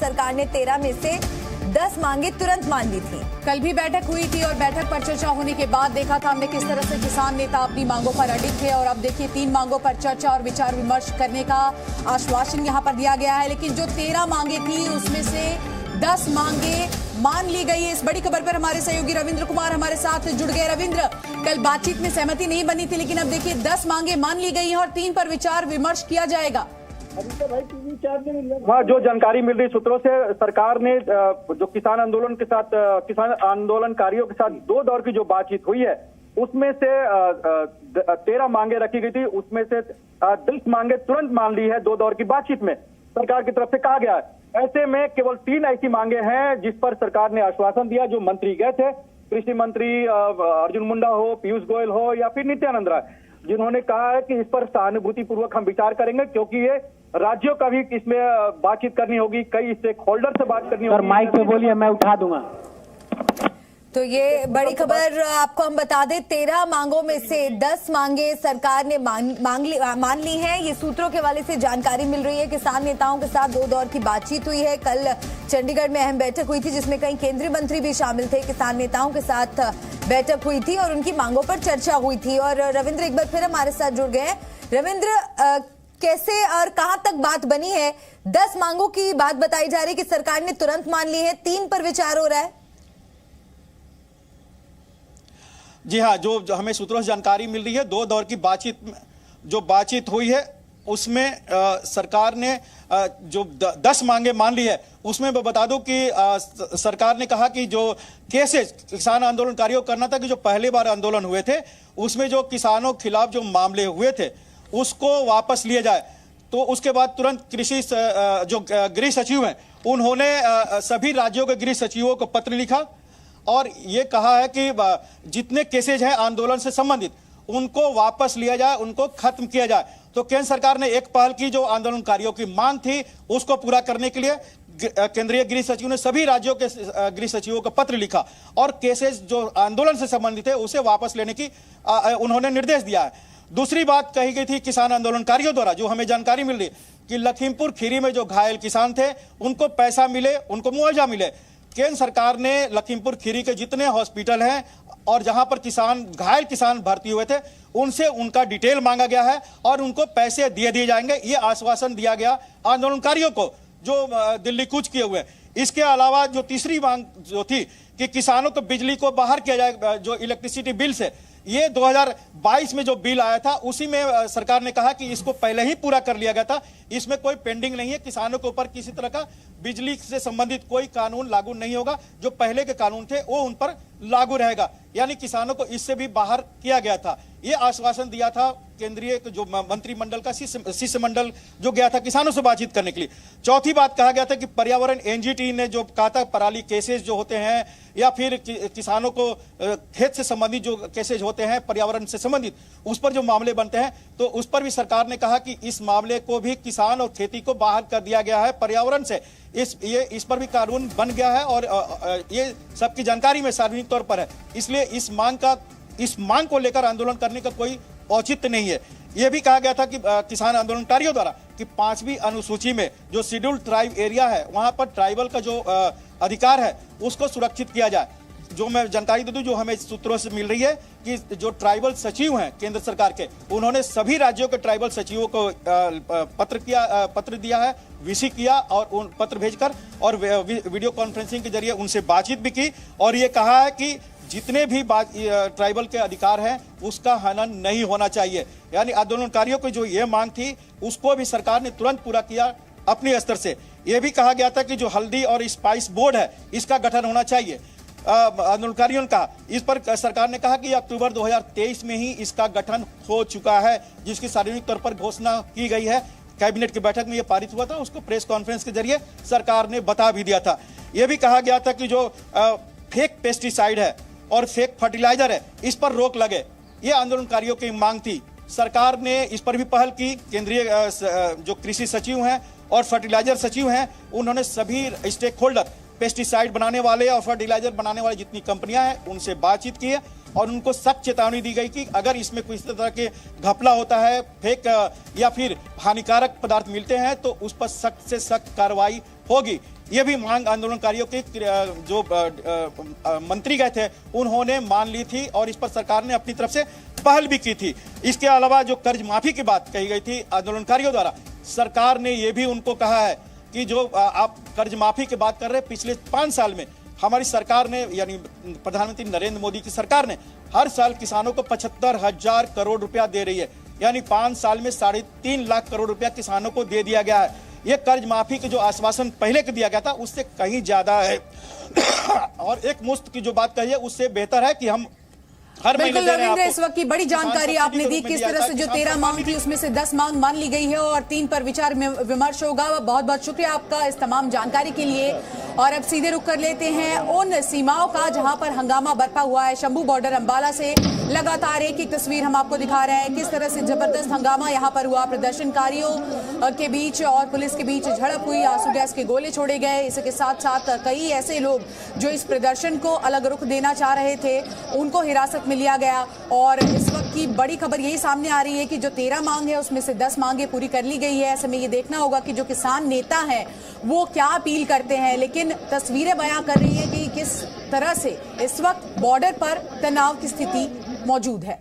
सरकार ने 13 में से 10 मांगे तुरंत मान ली थी। कल भी बैठक हुई थी और बैठक पर चर्चा होने के बाद देखा था हमने किस तरह से किसान नेता अपनी मांगों पर अडिग थे और अब देखिए 3 मांगों पर चर्चा और विचार विमर्श करने का आश्वासन यहां पर दिया गया है। लेकिन जो 13 मांगे थी उसमें से 10 मांगे मान ली गई है। इस बड़ी खबर पर हमारे सहयोगी रविंद्र कुमार हमारे साथ जुड़ गए। रविंद्र, कल बातचीत में सहमति नहीं बनी थी लेकिन अब देखिए 10 मांगे मान ली गई हैं और 3 पर विचार विमर्श किया जाएगा। हाँ, जो जानकारी मिल रही सूत्रों से सरकार ने जो किसान आंदोलनकारियों के साथ 2 दौर की जो बातचीत हुई है उसमें से 13 मांगे रखी गई थी, उसमें से 10 मांगे तुरंत मान ली है 2 दौर की बातचीत में सरकार की तरफ से कहा गया है। ऐसे में केवल 3 ऐसी मांगे हैं जिस पर सरकार ने आश्वासन दिया। जो मंत्री गए थे, कृषि मंत्री अर्जुन मुंडा हो, पीयूष गोयल हो या फिर नित्यानंद राय, जिन्होंने कहा है कि इस पर सहानुभूति पूर्वक हम विचार करेंगे क्योंकि ये राज्यों का भी इसमें बातचीत करनी होगी, कई स्टेक होल्डर से बात करनी होगी। माइक पे बोलिए, मैं उठा दूंगा। तो ये बड़ी खबर आपको हम बता दें, 13 मांगों में से 10 मांगे सरकार ने मान ली हैं। ये सूत्रों के हवाले से जानकारी मिल रही है। किसान नेताओं के साथ 2 दौर की बातचीत हुई है। कल चंडीगढ़ में अहम बैठक हुई थी जिसमें कई केंद्रीय मंत्री भी शामिल थे। किसान नेताओं के साथ बैठक हुई थी और उनकी मांगों पर चर्चा हुई थी। और रविंद्र एक बार फिर हमारे साथ जुड़ गए। रविंद्र, कैसे और कहां तक बात बनी है? 10 मांगों की बात बताई जा रही है कि सरकार ने तुरंत मान ली है, 3 पर विचार हो रहा है। जी हाँ, जो हमें सूत्रों से जानकारी मिल रही है, 2 दौर की बातचीत हुई है उसमें सरकार ने जो 10 मांगे मान ली है उसमें मैं बता दूं कि सरकार ने कहा कि जो केसेस किसान आंदोलनकारियों को करना था कि जो पहली बार आंदोलन हुए थे उसमें जो किसानों के खिलाफ जो मामले हुए थे उसको वापस लिए जाए। तो उसके बाद तुरंत कृषि जो गृह सचिव हैं उन्होंने सभी राज्यों के गृह सचिवों को पत्र लिखा और ये कहा है कि जितने केसेज हैं आंदोलन से संबंधित उनको वापस लिया जाए, उनको खत्म किया जाए। तो केंद्र सरकार ने एक पहल की, जो आंदोलनकारियों की मांग थी उसको पूरा करने के लिए केंद्रीय गृह सचिव ने सभी राज्यों के गृह सचिवों को पत्र लिखा और केसेज जो आंदोलन से संबंधित है उसे वापस लेने की उन्होंने निर्देश दिया है। दूसरी बात कही गई थी किसान आंदोलनकारियों द्वारा, जो हमें जानकारी मिल रही कि लखीमपुर खीरी में जो घायल किसान थे उनको पैसा मिले, उनको मुआवजा मिले। केंद्र सरकार ने लखीमपुर खीरी के जितने हॉस्पिटल हैं और जहां पर घायल किसान भर्ती हुए थे उनसे उनका डिटेल मांगा गया है और उनको पैसे दिए जाएंगे। ये आश्वासन दिया गया आंदोलनकारियों को जो दिल्ली कूच किए हुए। इसके अलावा जो तीसरी मांग जो थी कि किसानों को बिजली को बाहर किया जाए, जो इलेक्ट्रिसिटी बिल से, ये 2022 में जो बिल आया था उसी में सरकार ने कहा कि इसको पहले ही पूरा कर लिया गया था, इसमें कोई पेंडिंग नहीं है। किसानों के ऊपर किसी तरह का बिजली से संबंधित कोई कानून लागू नहीं होगा, जो पहले के कानून थे वो उन पर लागू रहेगा, यानी किसानों को इससे भी बाहर किया गया था। ये आश्वासन दिया था केंद्रीय जो मंत्रिमंडल का शिष्टमंडल जो गया था किसानों से बातचीत करने के लिए। चौथी बात कहा गया था कि पर्यावरण एनजीटी ने जो कहा था पराली केसेस जो होते हैं या फिर किसानों को खेत से संबंधित जो केसेज होते हैं पर्यावरण से संबंधित, उस पर जो मामले बनते हैं तो उस पर भी सरकार ने कहा कि इस मामले को भी किसान और खेती को बाहर कर दिया गया है पर्यावरण से। इस पर भी कानून बन गया है और ये सबकी जानकारी में सार्वजनिक तौर पर है। इसलिए इस मांग को लेकर आंदोलन करने का कोई औचित्य नहीं है। यह भी कहा गया था कि किसान आंदोलनकारियों द्वारा कि 5वीं अनुसूची में जो शेड्यूल्ड ट्राइब एरिया है वहां पर ट्राइबल का जो अधिकार है उसको सुरक्षित किया जाए। जो मैं जानकारी दे दूं, जो हमें सूत्रों से मिल रही है कि जो ट्राइबल सचिव हैं केंद्र सरकार के, उन्होंने सभी राज्यों के ट्राइबल सचिवों को पत्र दिया है, वीसी किया और उन पत्र भेजकर और वीडियो कॉन्फ्रेंसिंग के जरिए उनसे बातचीत भी की और ये कहा है कि जितने भी ट्राइबल के अधिकार हैं उसका हनन नहीं होना चाहिए। यानी आंदोलनकारियों की जो ये मांग थी उसको भी सरकार ने तुरंत पूरा किया अपने स्तर से। यह भी कहा गया था कि जो हल्दी और स्पाइस बोर्ड है इसका गठन होना चाहिए। आंदोलनकारियों ने कहा, इस पर सरकार ने कहा कि अक्टूबर 2023 में ही इसका गठन हो चुका है, जिसकी सार्वजनिक तौर पर घोषणा की गई है। कैबिनेट की बैठक में यह पारित हुआ था, उसको प्रेस कॉन्फ्रेंस के जरिए सरकार ने बता भी दिया था। यह भी कहा गया था कि जो फेक पेस्टिसाइड है और फेक फर्टिलाइजर है इस पर रोक लगे, ये आंदोलनकारियों की मांग थी। सरकार ने इस पर भी पहल की। केंद्रीय जो कृषि सचिव हैं और फर्टिलाइजर सचिव हैं उन्होंने सभी स्टेक होल्डर, पेस्टिसाइड बनाने वाले और फर्टिलाइजर बनाने वाले जितनी कंपनियां हैं उनसे बातचीत की है और उनको सख्त चेतावनी दी गई कि अगर इसमें किसी तरह के घपला होता है, फेक या फिर हानिकारक पदार्थ मिलते हैं तो उस पर सख्त से सख्त कार्रवाई होगी। ये भी मांग आंदोलनकारियों के जो मंत्री गए थे उन्होंने मान ली थी और इस पर सरकार ने अपनी तरफ से पहल भी की थी। इसके अलावा जो कर्ज माफी की बात कही गई थी आंदोलनकारियों द्वारा, सरकार ने ये भी उनको कहा है कि जो आप कर्ज माफी की बात कर रहे हैं, पिछले 5 साल में हमारी सरकार ने यानी प्रधानमंत्री नरेंद्र मोदी की सरकार ने हर साल किसानों को 75,000 करोड़ रुपया दे रही है, यानी 5 साल में 3.5 लाख करोड़ रुपया किसानों को दे दिया गया है। ये कर्ज माफी के जो आश्वासन पहले के दिया गया था उससे कहीं ज्यादा है और एक मुश्त की जो बात कही है उससे बेहतर है कि हम हर महीने दे रहे हैं। इस वक्त की बड़ी जानकारी आपने दी, किस तरह से जो 13 मांग थी उसमें से 10 मांग मान ली गई है और 3 पर विचार विमर्श होगा। बहुत बहुत शुक्रिया आपका इस तमाम जानकारी के लिए। और अब सीधे रुक कर लेते हैं उन सीमाओं का जहां पर हंगामा बरपा हुआ है। शंभू बॉर्डर अंबाला से लगातार एक तस्वीर हम आपको दिखा रहे हैं, किस तरह से जबरदस्त हंगामा यहां पर हुआ। प्रदर्शनकारियों के बीच और पुलिस के बीच झड़प हुई, आंसू गैस के गोले छोड़े गए। इसके साथ साथ कई ऐसे लोग जो इस प्रदर्शन को अलग रुख देना चाह रहे थे उनको हिरासत में लिया गया। और इस वक्त की बड़ी खबर यही सामने आ रही है कि जो 13 मांग है उसमें से 10 मांगे पूरी कर ली गई है। ऐसे में ये देखना होगा कि जो किसान नेता हैं वो क्या अपील करते हैं, लेकिन तस्वीरें बयां कर रही है कि किस तरह से इस वक्त बॉर्डर पर तनाव की स्थिति मौजूद है।